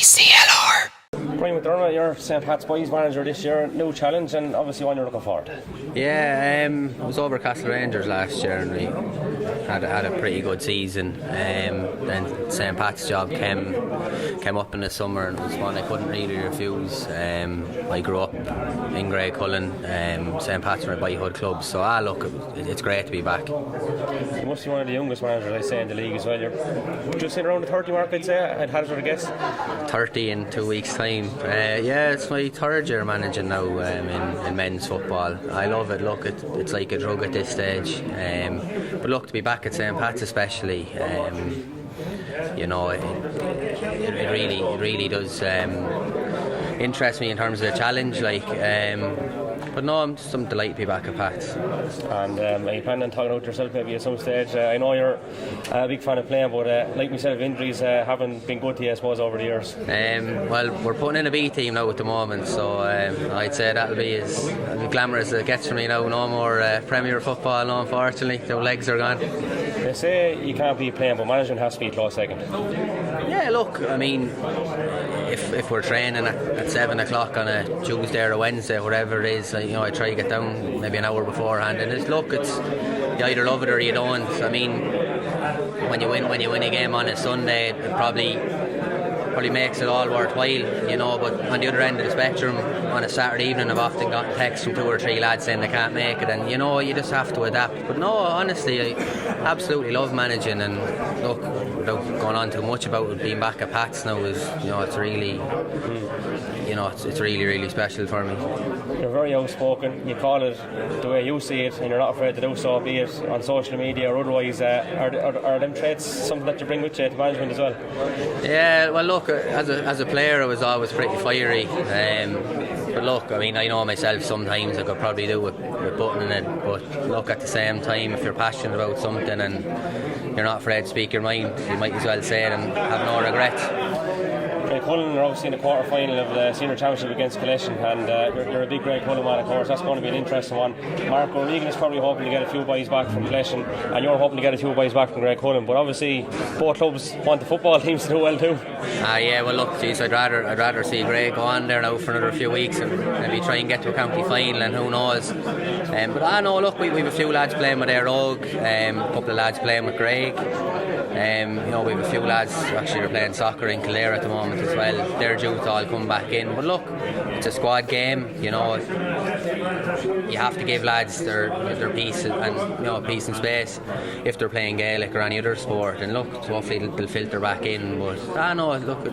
KCLR. Brian McDermott, you're St. Pat's Boys manager this year, new challenge and obviously one you're looking forward to. Yeah, I was over Castle Rangers last year and we had a pretty good season. Then St. Pat's job came up in the summer and it was one I couldn't really refuse. I grew up in Graiguecullen, St. Pat's are my boyhood club, so look, it's great to be back. You must be one of the youngest managers, I say, in the league as well. You're just in around the 30 mark, I'd say. I'd hazard a guess. 30 in 2 weeks' time. Yeah, it's my third year managing now in men's football. I love it. Look, it's like a drug at this stage. But look, to be back at St. Pat's especially, you know, it really does interest me in terms of the challenge. But no, I'm delighted to be back at Pat's. And are you planning on talking out yourself maybe at some stage? I know you're a big fan of playing, but like myself, injuries haven't been good to you, I suppose, over the years. Well, we're putting in a B team now at the moment, so I'd say that'll be as glamorous as it gets for me now. No more Premier football, no, unfortunately. The legs are gone. They say you can't be playing, but management has to be a close second. Yeah, look, I mean, if we're training at 7 o'clock on a Tuesday or a Wednesday, whatever it is, you know, I try to get down maybe an hour beforehand, and it's you either love it or you don't. I mean, when you win a game on a Sunday, it probably makes it all worthwhile, you know. But on the other end of the spectrum, on a Saturday evening, I've often gotten texts from 2 or 3 lads saying they can't make it, and you know, you just have to adapt. But no, honestly, I absolutely love managing, and look, without going on too much about it, being back at Pat's now is, you know, it's really, you know, it's really, really special for me. You're very outspoken. You call it the way you see it, and you're not afraid to do so, be it on social media or otherwise. Are them traits something that you bring with you to management as well? Yeah, well, look, as a player, I was always pretty fiery. But look, I mean, I know myself sometimes I could probably do with buttoning it. But look, at the same time, if you're passionate about something and you're not afraid to speak your mind, you might as well say it and have no regrets. Graiguecullen are obviously in the quarter final of the senior championship against Kilkenny, and you're a big Graiguecullen man, of course. That's going to be an interesting one. Marco Regan is probably hoping to get a few boys back from Kilkenny, and you're hoping to get a few boys back from Graiguecullen. But obviously, both clubs want the football teams to do well too. Yeah, well, look, geez, I'd rather see Grey go on there now for another few weeks and maybe try and get to a county final, and who knows. But I know, look, we've a few lads playing with Rogue, a couple of lads playing with Greg. You know, we have a few lads actually are playing soccer in Carlow at the moment as well. They're due to all come back in. But look, it's a squad game, you know. You have to give lads their peace and, you know, peace and space if they're playing Gaelic or any other sport. And look, hopefully they'll filter back in. But I know, look,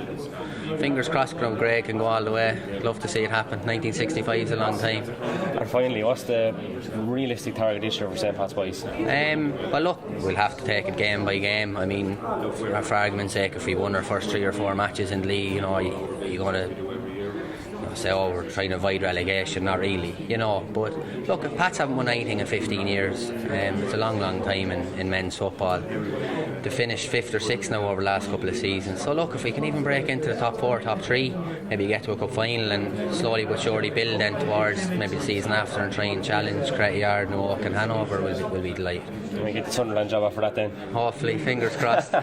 fingers crossed, Greg can go all the way. I'd love to see it happen. 1965 is a long time. And finally, what's the realistic target this year for St. Pat's Boys? Well, look, we'll have to take it game by game. I mean, for argument's sake, if we won our first 3 or 4 matches in the league, you know, you're going to say, oh, we're trying to avoid relegation. Not really, you know. But look, if Pats haven't won anything in 15 years, it's a long time in men's football. To finish 5th or 6th now over the last couple of seasons. So look, if we can even break into the top 4, top 3, maybe get to a cup final and slowly but surely build then towards maybe the season after and try and challenge KCLR, Newark and Hanover, we'll be delighted. And we get the Sunderland job after that then. Hopefully, fingers crossed.